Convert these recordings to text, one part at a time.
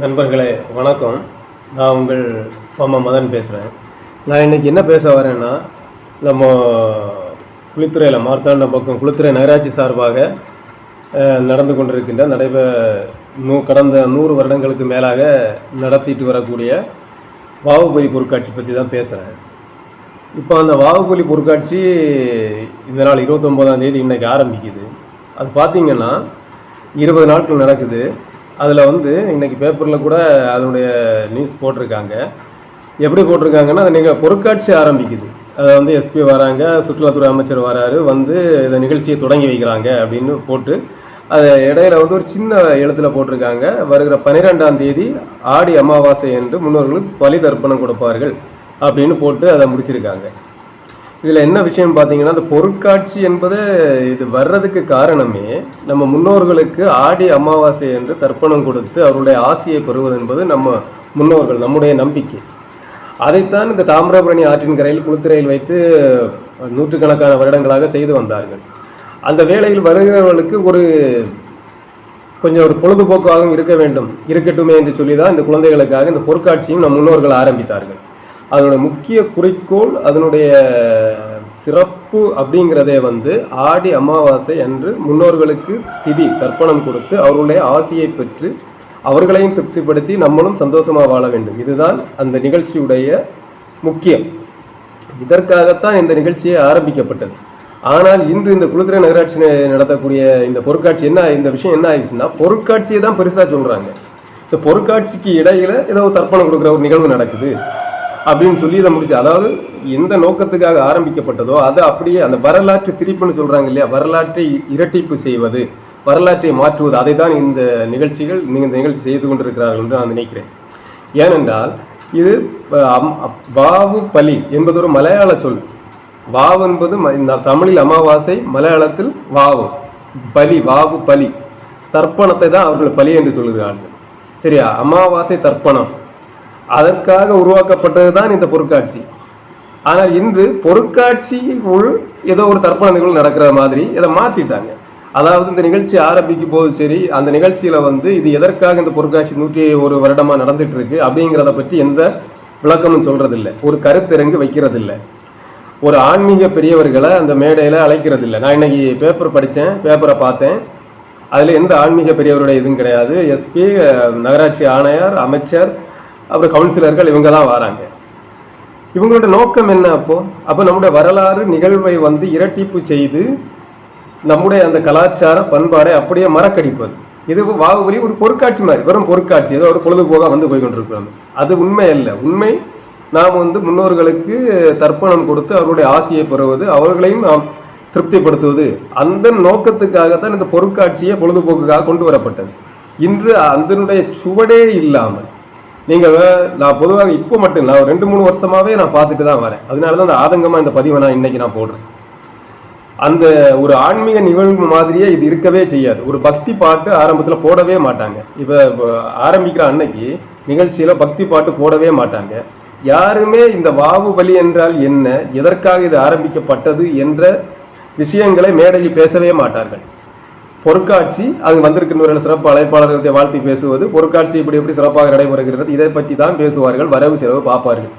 நண்பர்களே வணக்கம். நான் உங்கள் மதன் பேசுகிறேன். நான் இன்றைக்கி என்ன பேச வரேன்னா, நம்ம குளித்துறையில் மார்த்தாண்டம் பக்கம் குளித்துறை நகராட்சி சார்பாக நடந்து கொண்டிருக்கின்ற கடந்த 100 வருடங்களுக்கு மேலாக நடத்திட்டு வரக்கூடிய வாவுபலி பொருட்காட்சி பற்றி தான் பேசுகிறேன். இப்போ அந்த வாவுபலி பொருட்காட்சி இந்த நாள் 29ஆம் தேதி இன்றைக்கி ஆரம்பிக்குது. அது பார்த்திங்கன்னா 20 நாட்கள் நடக்குது. அதில் இன்றைக்கி பேப்பரில் கூட அதனுடைய நியூஸ் போட்டிருக்காங்க. எப்படி போட்டிருக்காங்கன்னா, அதை நீங்கள் பொருட்காட்சி ஆரம்பிக்குது. அதை எஸ்பி வராங்க, சுற்றுலாத்துறை அமைச்சர் வராரு, இந்த நிகழ்ச்சியை தொடங்கி வைக்கிறாங்க அப்படின்னு போட்டு அதை இடையில ஒரு சின்ன எழுத்தில் போட்டிருக்காங்க. வருகிற 12ஆம் தேதி ஆடி அமாவாசை என்று முன்னோர்களுக்கு பலி தர்ப்பணம் கொடுப்பார்கள் அப்படின்னு போட்டு அதை முடிச்சிருக்காங்க. இதில் என்ன விஷயம் பார்த்தீங்கன்னா, அந்த பொருட்காட்சி என்பது இது வர்றதுக்கு காரணமே நம்ம முன்னோர்களுக்கு ஆடி அமாவாசை என்று தர்ப்பணம் கொடுத்து அவருடைய ஆசையை பெறுவது என்பது நம்ம முன்னோர்கள், நம்முடைய நம்பிக்கை. அதைத்தான் இந்த தாமிரபரணி ஆற்றின் கரையில் குளித்துறையில் வைத்து நூற்றுக்கணக்கான வருடங்களாக செய்து வந்தார்கள். அந்த வேளையில் வருகிறவர்களுக்கு கொஞ்சம் ஒரு பொழுதுபோக்காகவும் இருக்கட்டுமே என்று சொல்லி தான் இந்த குழந்தைகளுக்காக இந்த பொருட்காட்சியும் நம் முன்னோர்கள் ஆரம்பித்தார்கள். அதனுடைய முக்கிய குறிக்கோள், அதனுடைய சிறப்பு அப்படிங்கிறதே ஆடி அமாவாசை அன்று முன்னோர்களுக்கு திதி தர்ப்பணம் கொடுத்து அவர்களுடைய ஆசையை பெற்று அவர்களையும் திருப்திப்படுத்தி நம்மளும் சந்தோஷமாக வாழ வேண்டும். இதுதான் அந்த நிகழ்ச்சியுடைய முக்கியம். இதற்காகத்தான் இந்த நிகழ்ச்சியை ஆரம்பிக்கப்பட்டது. ஆனால் இன்று இந்த குளித்துறை நகராட்சி நடத்தக்கூடிய இந்த பொருட்காட்சி இந்த விஷயம் என்ன ஆயிடுச்சுன்னா, பொருட்காட்சியை தான் பெருசாக சொல்கிறாங்க. இந்த பொருட்காட்சிக்கு இடையில ஏதோ தர்ப்பணம் கொடுக்குற ஒரு நிகழ்வு நடக்குது அப்படின்னு சொல்லி இதை முடிச்சு, அதாவது எந்த நோக்கத்துக்காக ஆரம்பிக்கப்பட்டதோ அதை அப்படியே அந்த வரலாற்று திரிப்புன்னு சொல்கிறாங்க இல்லையா, வரலாற்றை இரட்டிப்பு செய்வது, வரலாற்றை மாற்றுவது, அதை தான் இந்த நிகழ்ச்சி செய்து கொண்டிருக்கிறார்கள் என்று நான் நினைக்கிறேன். ஏனென்றால் இது வாவு பலி என்பது ஒரு மலையாள சொல். வாவு என்பது தமிழில் அமாவாசை, மலையாளத்தில் வாவு பலி, தர்ப்பணத்தை தான் அவர்கள் பலி என்று சொல்கிறார்கள். சரியா, அமாவாசை தர்ப்பணம், அதற்காக உருவாக்கப்பட்டது தான் இந்த பொருட்காட்சி. ஆனால் இன்று பொருட்காட்சிக்குள் ஏதோ ஒரு தர்ப்பண நிகழ்வு நடக்கிற மாதிரி இதை மாற்றிட்டாங்க. அதாவது இந்த நிகழ்ச்சி ஆரம்பிக்கும் போது சரி, அந்த நிகழ்ச்சியில் இது எதற்காக இந்த பொருட்காட்சி 101 வருடமாக நடந்துட்டு இருக்கு அப்படிங்கிறத பற்றி எந்த விளக்கமும் சொல்றதில்லை, ஒரு கருத்தரங்கு வைக்கிறதில்லை, ஒரு ஆன்மீக பெரியவர்களை அந்த மேடையில் அழைக்கிறதில்லை. நான் இன்னைக்கு பேப்பரை பார்த்தேன். அதில் எந்த ஆன்மீக பெரியவருடைய இதுவும் கிடையாது. எஸ்பி, நகராட்சி ஆணையர், அமைச்சர், அப்புறம் கவுன்சிலர்கள், இவங்க தான் வராங்க. இவங்களோட நோக்கம் என்ன? அப்போ நம்முடைய வரலாறு நிகழ்வை இரட்டிப்பு செய்து நம்முடைய அந்த கலாச்சார பண்பாடை அப்படியே மறக்கடிப்பது. இது வாகுபலி ஒரு பொருட்காட்சி மாதிரி, வெறும் பொருட்காட்சி, ஏதோ ஒரு பொழுதுபோக போய் கொண்டிருக்கிறோம். அது உண்மை அல்ல. உண்மை நாம் முன்னோர்களுக்கு தர்ப்பணம் கொடுத்து அவருடைய ஆசையை பெறுவது, அவர்களையும் நாம் திருப்திப்படுத்துவது, அந்த நோக்கத்துக்காகத்தான் இந்த பொருட்காட்சியை பொழுதுபோக்குக்காக கொண்டு வரப்பட்டது. இன்று அதனுடைய சுவடே இல்லாமல் நான் பொதுவாக இப்போ மட்டும் நான் 2-3 வருஷமாவே நான் பார்த்துட்டு தான் வரேன். அதனால தான் அந்த ஆதங்கமாக இந்த பதிவை இன்னைக்கு நான் போடுறேன். அந்த ஒரு ஆன்மீக நிகழ்வு மாதிரியே இது இருக்கவே செய்யாது. ஒரு பக்தி பாட்டு ஆரம்பத்தில் போடவே மாட்டாங்க. இப்போ ஆரம்பிக்கிற அன்னைக்கு நிகழ்ச்சியில் பக்தி பாட்டு போடவே மாட்டாங்க. யாருமே இந்த வாவுபலி என்றால் என்ன, எதற்காக இது ஆரம்பிக்கப்பட்டது என்ற விஷயங்களை மேடையில் பேசவே மாட்டார்கள். பொருட்காட்சி அது வந்திருக்கின்ற சிறப்பு அழைப்பாளர்களை வாழ்த்தி பேசுவது, பொருட்காட்சி இப்படி எப்படி சிறப்பாக நடைபெறுகிறது, இதை பற்றி தான் பேசுவார்கள், வரவு செலவு பார்ப்பார்கள்.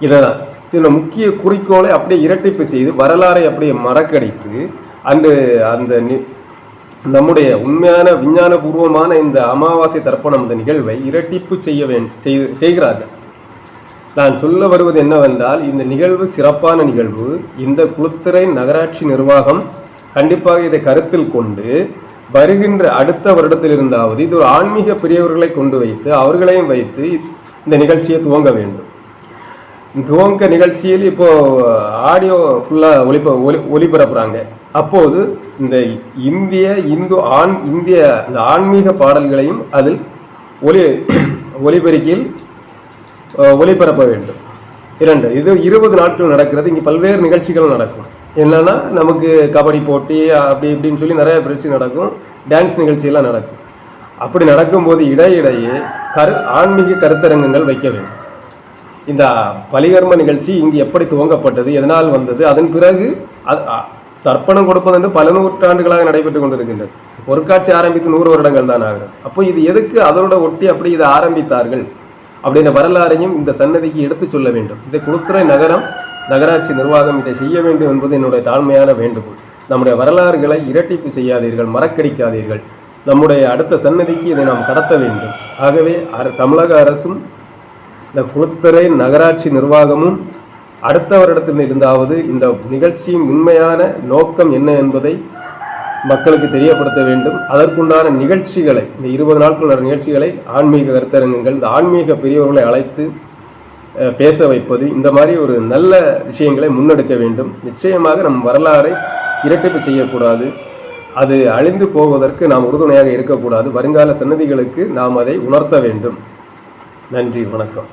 இதைதான் இதில் முக்கிய குறிக்கோளை அப்படியே இரட்டிப்பு செய்து வரலாறை அப்படியே மறக்கடித்து அந்த நம்முடைய உண்மையான விஞ்ஞானபூர்வமான இந்த அமாவாசை தர்ப்பணம் இந்த நிகழ்வை இரட்டிப்பு செய்கிறார்கள். நான் சொல்ல வருவது என்னவென்றால், இந்த நிகழ்வு சிறப்பான நிகழ்வு. இந்த குளித்துறை நகராட்சி நிர்வாகம் கண்டிப்பாக இதை கருத்தில் கொண்டு வருகின்ற அடுத்த வருடத்தில் இருந்தாவது இது ஒரு ஆன்மீக பெரியவர்களை கொண்டு வைத்து அவர்களையும் வைத்து இந்த நிகழ்ச்சியை துவங்க வேண்டும். துவங்க நிகழ்ச்சியில் இப்போ ஆடியோ ஃபுல்லாக ஒளிபரப்புறாங்க. அப்போது இந்த இந்த ஆன்மீக பாடல்களையும் அதில் ஒலிபெருக்கியில் ஒளிபரப்ப வேண்டும். 2 இது 20 நாட்கள் நடக்கிறது. இங்கே பல்வேறு நிகழ்ச்சிகள் நடக்கும். என்னன்னா, நமக்கு கபடி போட்டி அப்படி இப்படின்னு சொல்லி நிறைய பிரச்சனை நடக்கும், டான்ஸ் நிகழ்ச்சியெல்லாம் நடக்கும். அப்படி நடக்கும்போது இடையிடையே ஆன்மீக கருத்தரங்கங்கள் வைக்க வேண்டும். இந்த பலிகர்ம நிகழ்ச்சி இங்கு எப்படி துவங்கப்பட்டது, எதனால் வந்தது, அதன் பிறகு தர்ப்பணம் கொடுப்பது என்று பல நூற்றாண்டுகளாக நடைபெற்றுக் கொண்டிருக்கின்றது. பொருட்காட்சி ஆரம்பித்து 100 வருடங்கள் தான் ஆகிறது. அப்போ இது எதுக்கு அதோட ஒட்டி அப்படி இதை ஆரம்பித்தார்கள் அப்படின்ற வரலாறையும் இந்த சன்னதிக்கு எடுத்து சொல்ல வேண்டும். இதை குளுத்துறை நகராட்சி நிர்வாகம் இதை செய்ய வேண்டும் என்பது என்னுடைய தாழ்மையான வேண்டுகோள். நம்முடைய வரலாறுகளை இரட்டிப்பு செய்யாதீர்கள், மறக்கடிக்காதீர்கள். நம்முடைய அடுத்த சன்னதிக்கு இதை நாம் கடத்த வேண்டும். ஆகவே தமிழக அரசும் இந்த குளுத்துறை நகராட்சி நிர்வாகமும் அடுத்த வருடத்தில் இருந்தாவது இந்த நிகழ்ச்சியின் உண்மையான நோக்கம் என்ன என்பதை மக்களுக்கு தெரியப்படுத்த வேண்டும். அதற்குண்டான நிகழ்ச்சிகளை, இந்த 20 நாட்கள் நிகழ்ச்சிகளை, ஆன்மீக கருத்தரங்குகள், இந்த ஆன்மீக பெரியவர்களை அழைத்து பேச வைப்பது, இந்த மாதிரி ஒரு நல்ல விஷயங்களை முன்னெடுக்க வேண்டும். நிச்சயமாக நம் வரலாறை இரட்டிப்பு செய்யக்கூடாது. அது அழிந்து போவதற்கு நாம் உறுதுணையாக இருக்கக்கூடாது. வருங்கால சன்னதிகளுக்கு நாம் அதை உணர்த்த வேண்டும். நன்றி, வணக்கம்.